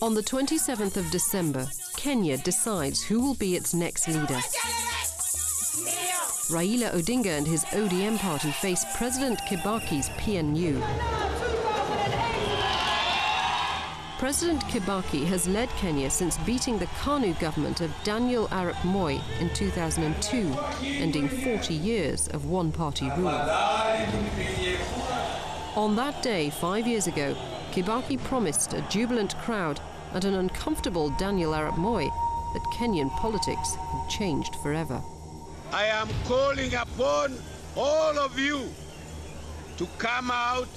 On the 27th of December, Kenya decides who will be its next leader. Raila Odinga and his ODM party face President Kibaki's PNU. President Kibaki has led Kenya since beating the KANU government of Daniel Arap Moi in 2002, ending 40 years of one-party rule. On that day, 5 years ago, Kibaki promised a jubilant crowd and an uncomfortable Daniel Arap Moi that Kenyan politics had changed forever. I am calling upon all of you to come out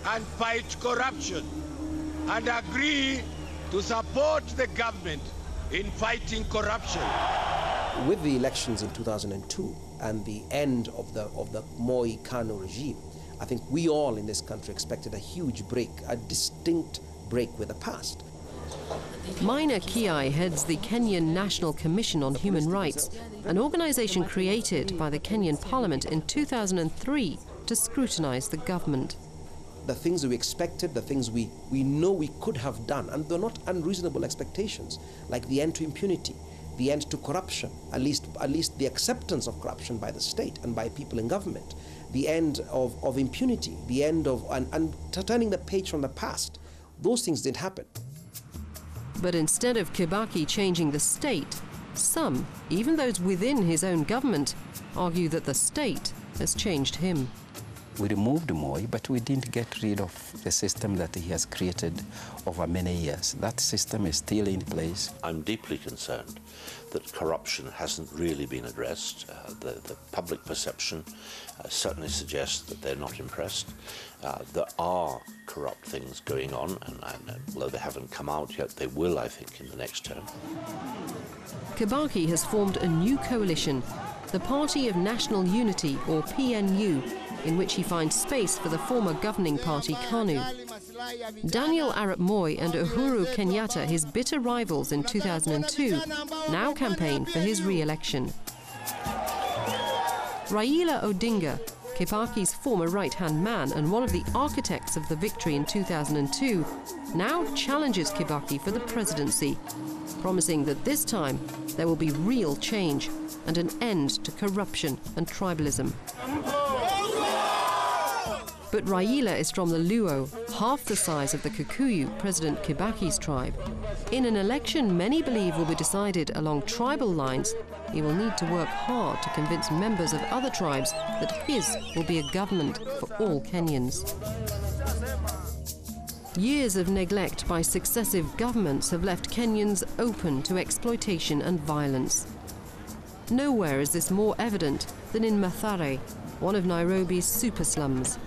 and fight corruption and agree to support the government in fighting corruption. With the elections in 2002 and the end of the Moi-KANU regime, I think we all in this country expected a huge break, a distinct break with the past. Maina Kiai heads the Kenyan National Commission on Human Rights, an organization created by the Kenyan Parliament in 2003 to scrutinize the government. The things we expected, the things we know we could have done, and they're not unreasonable expectations, like the end to impunity, the end to corruption, at least the acceptance of corruption by the state and by people in government, the end of impunity, the end of and turning the page from the past. Those things didn't happen. But instead of Kibaki changing the state, some, even those within his own government, argue that the state has changed him. We removed Moi, but we didn't get rid of the system that he has created over many years. That system is still in place. I'm deeply concerned that corruption hasn't really been addressed. The public perception certainly suggests that they're not impressed. There are corrupt things going on, and although they haven't come out yet, they will, I think, in the next term. Kibaki has formed a new coalition, the Party of National Unity, or PNU, in which he finds space for the former governing party KANU. Daniel Arap Moi and Uhuru Kenyatta, his bitter rivals in 2002, now campaign for his re-election. Raila Odinga, Kibaki's former right-hand man and one of the architects of the victory in 2002, now challenges Kibaki for the presidency, promising that this time there will be real change and an end to corruption and tribalism. But Raila is from the Luo, half the size of the Kikuyu, President Kibaki's tribe. In an election many believe will be decided along tribal lines, he will need to work hard to convince members of other tribes that his will be a government for all Kenyans. Years of neglect by successive governments have left Kenyans open to exploitation and violence. Nowhere is this more evident than in Mathare, one of Nairobi's super slums.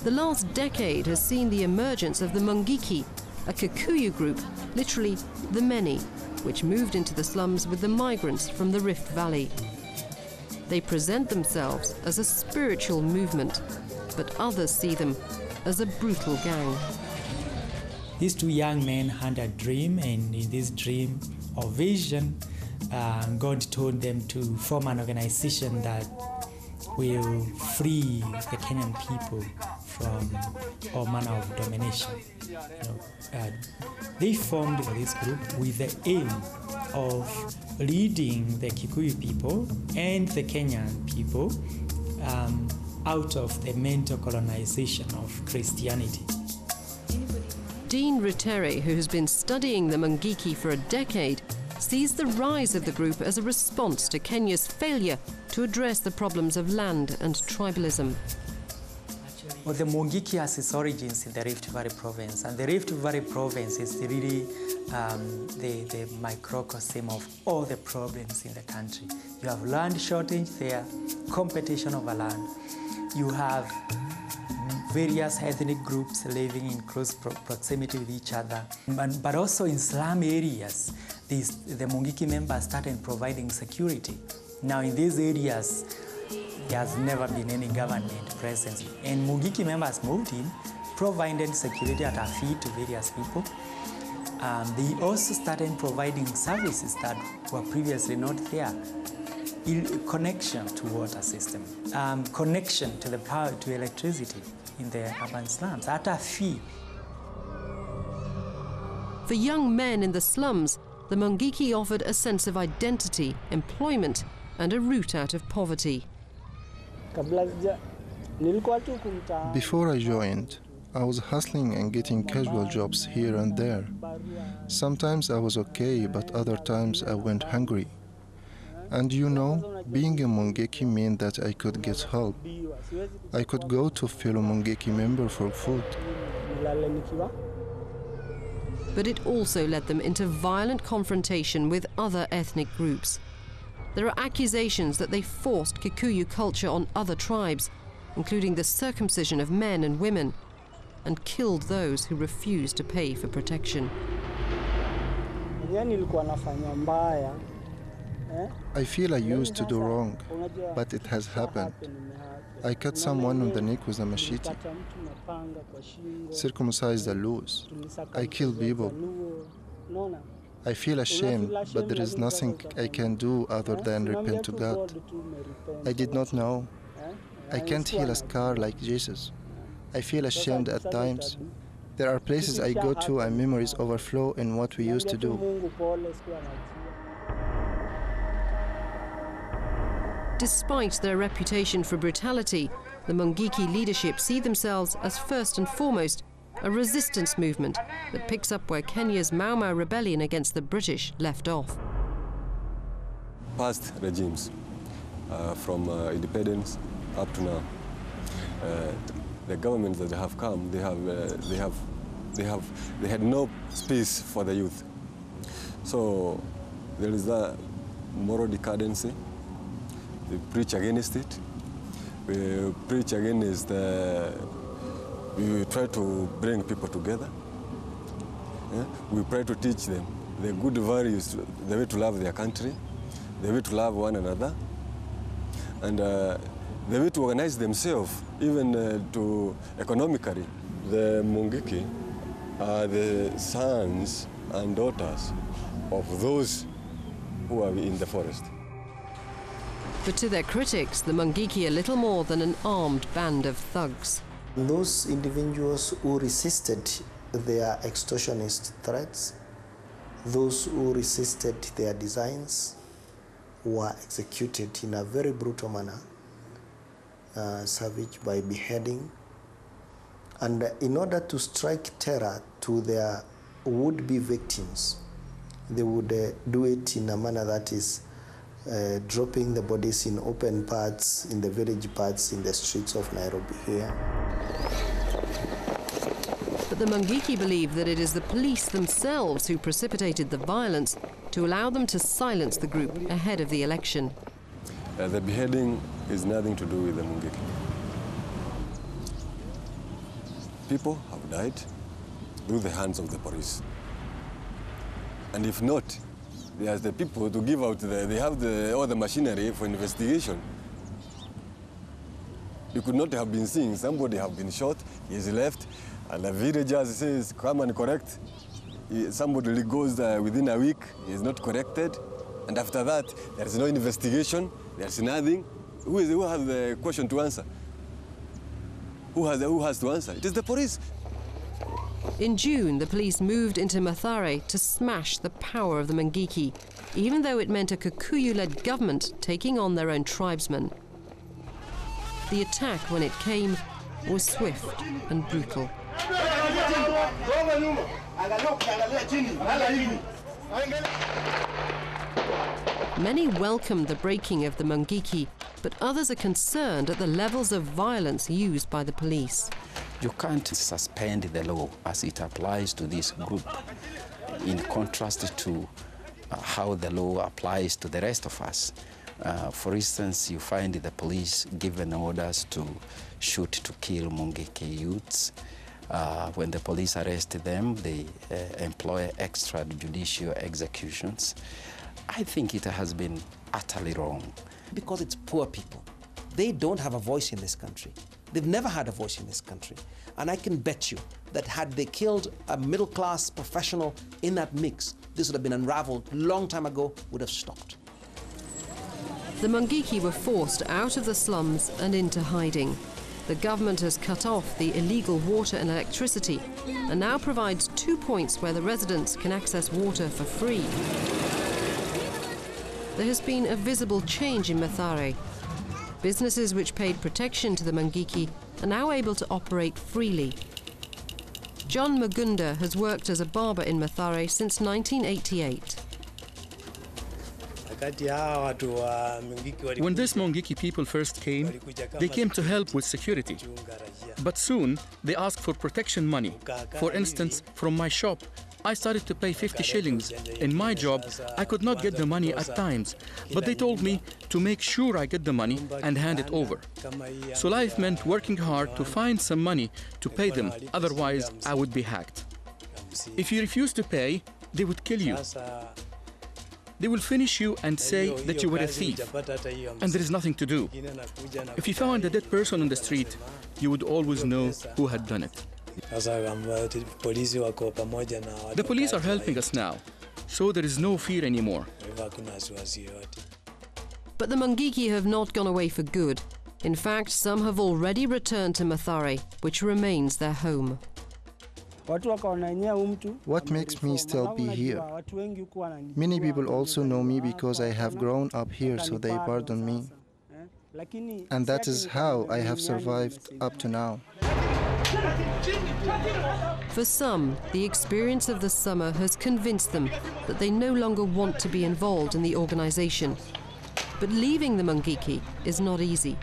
The last decade has seen the emergence of the Mungiki, a Kikuyu group, literally the many, which moved into the slums with the migrants from the Rift Valley. They present themselves as a spiritual movement, but others see them as a brutal gang. These two young men had a dream, and in this dream or vision, God told them to form an organization that will free the Kenyan people from all manner of domination. They formed this group with the aim of leading the Kikuyu people and the Kenyan people out of the mental colonization of Christianity. Dean Ritere, who has been studying the Mungiki for a decade, sees the rise of the group as a response to Kenya's failure to address the problems of land and tribalism. Well, the Mungiki has its origins in the Rift Valley province, and the Rift Valley province is really the microcosm of all the problems in the country. You have land shortage there, competition over land. You have various ethnic groups living in close proximity with each other, but also in slum areas, the Mungiki members started providing security. Now in these areas, there has never been any government presence, and Mungiki members moved in, provided security at a fee to various people, They also started providing services that were previously not there. Connection to water system, connection to the power, to electricity in the urban slums at a fee. For young men in the slums, the Mungiki offered a sense of identity, employment, and a route out of poverty. Before I joined, I was hustling and getting casual jobs here and there. Sometimes I was okay, but other times I went hungry. And you know, being a Mungiki meant that I could get help. I could go to a fellow Mungiki member for food. But it also led them into violent confrontation with other ethnic groups. There are accusations that they forced Kikuyu culture on other tribes, including the circumcision of men and women, and killed those who refused to pay for protection. I feel I used to do wrong, but it has happened. I cut someone on the neck with a machete, circumcised a loose. I kill people. I feel ashamed, but there is nothing I can do other than repent to God. I did not know. I can't heal a scar like Jesus. I feel ashamed at times. There are places I go to and memories overflow in what we used to do. Despite their reputation for brutality, the Mungiki leadership see themselves as first and foremost a resistance movement that picks up where Kenya's Mau Mau rebellion against the British left off. Past regimes, from independence up to now, the governments that have come, they had no space for the youth. So there is a moral decadency. We preach against it. We preach against we try to bring people together. Yeah? We try to teach them the good values, the way to love their country, the way to love one another, and the way to organize themselves, even to economically. The Mungiki are the sons and daughters of those who are in the forest. But to their critics, the Mungiki are little more than an armed band of thugs. Those individuals who resisted their extortionist threats, those who resisted their designs, were executed in a very brutal manner, savage by beheading. And in order to strike terror to their would-be victims, they would do it in a manner that is dropping the bodies in open parts, in the village parts, in the streets of Nairobi here. But the Mungiki believe that it is the police themselves who precipitated the violence to allow them to silence the group ahead of the election. The beheading is nothing to do with the Mungiki. People have died through the hands of the police. And if not, there's the people to give out, they have all the machinery for investigation. You could not have been seeing somebody have been shot, he's left, and the villager says, come and correct. Somebody goes within a week, he is not corrected, and after that, there is no investigation, there's nothing. Who has the question to answer? Who has to answer? It is the police. In June, the police moved into Mathare to smash the power of the Mungiki, even though it meant a Kikuyu-led government taking on their own tribesmen. The attack, when it came, was swift and brutal. Many welcomed the breaking of the Mungiki, but others are concerned at the levels of violence used by the police. You can't suspend the law as it applies to this group, in contrast to how the law applies to the rest of us. For instance, you find the police given orders to shoot to kill Mungiki youths. When the police arrest them, they employ extrajudicial executions. I think it has been utterly wrong. Because it's poor people. They don't have a voice in this country. They've never had a voice in this country. And I can bet you that had they killed a middle-class professional in that mix, this would have been unraveled long time ago, would have stopped. The Mungiki were forced out of the slums and into hiding. The government has cut off the illegal water and electricity and now provides 2 points where the residents can access water for free. There has been a visible change in Mathare. Businesses which paid protection to the Mungiki are now able to operate freely. John Magunda has worked as a barber in Mathare since 1988. When these Mungiki people first came, they came to help with security. But soon, they asked for protection money. For instance, from my shop, I started to pay 50 shillings. In my job, I could not get the money at times, but they told me to make sure I get the money and hand it over. So life meant working hard to find some money to pay them, otherwise I would be hacked. If you refuse to pay, they would kill you. They will finish you and say that you were a thief, and there is nothing to do. If you found a dead person on the street, you would always know who had done it. The police are helping us now, so there is no fear anymore. But the Mungiki have not gone away for good. In fact, some have already returned to Mathare, which remains their home. What makes me still be here? Many people also know me because I have grown up here, so they pardon me. And that is how I have survived up to now. For some, the experience of the summer has convinced them that they no longer want to be involved in the organization. But leaving the Mungiki is not easy.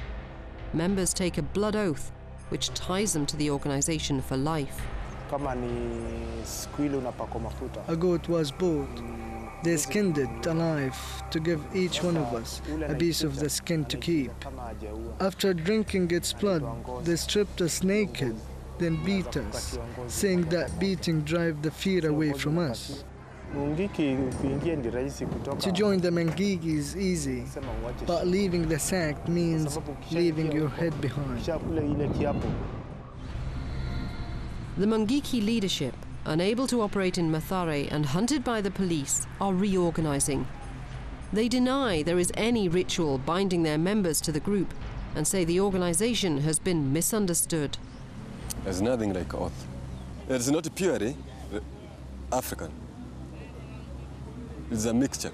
Members take a blood oath, which ties them to the organization for life. A goat was bought. They skinned it alive to give each one of us a piece of the skin to keep. After drinking its blood, they stripped us naked, then beat us, saying that beating drive the fear away from us. To join the Mungiki is easy, but leaving the sect means leaving your head behind. The Mungiki leadership, unable to operate in Mathare and hunted by the police, are reorganizing. They deny there is any ritual binding their members to the group and say the organization has been misunderstood. There's nothing like oath. It's not purely African. It's a mixture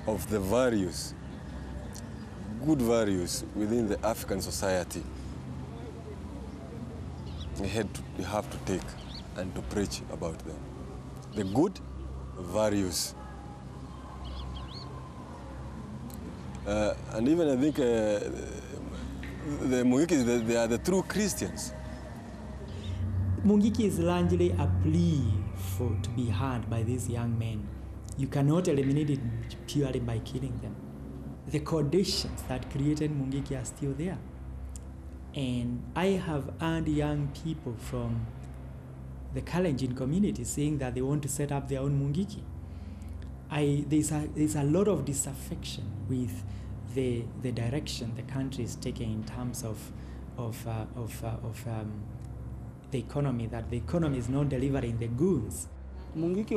of the values, good values within the African society. You have to take and to preach about them. The good values. And even I think the Mungiki, they are the true Christians. Mungiki is largely a plea to be heard by these young men. You cannot eliminate it purely by killing them. The conditions that created Mungiki are still there. And I have heard young people from the Kalenjin community saying that they want to set up their own Mungiki. There's a lot of disaffection with the direction the country is taking in terms of the economy, that the economy is not delivering the goods. Mungiki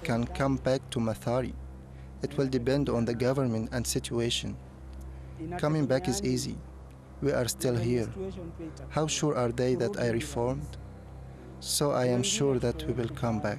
can come back to Mathare. It will depend on the government and situation. Coming back is easy. We are still here. How sure are they that I reformed? So I am sure that we will come back.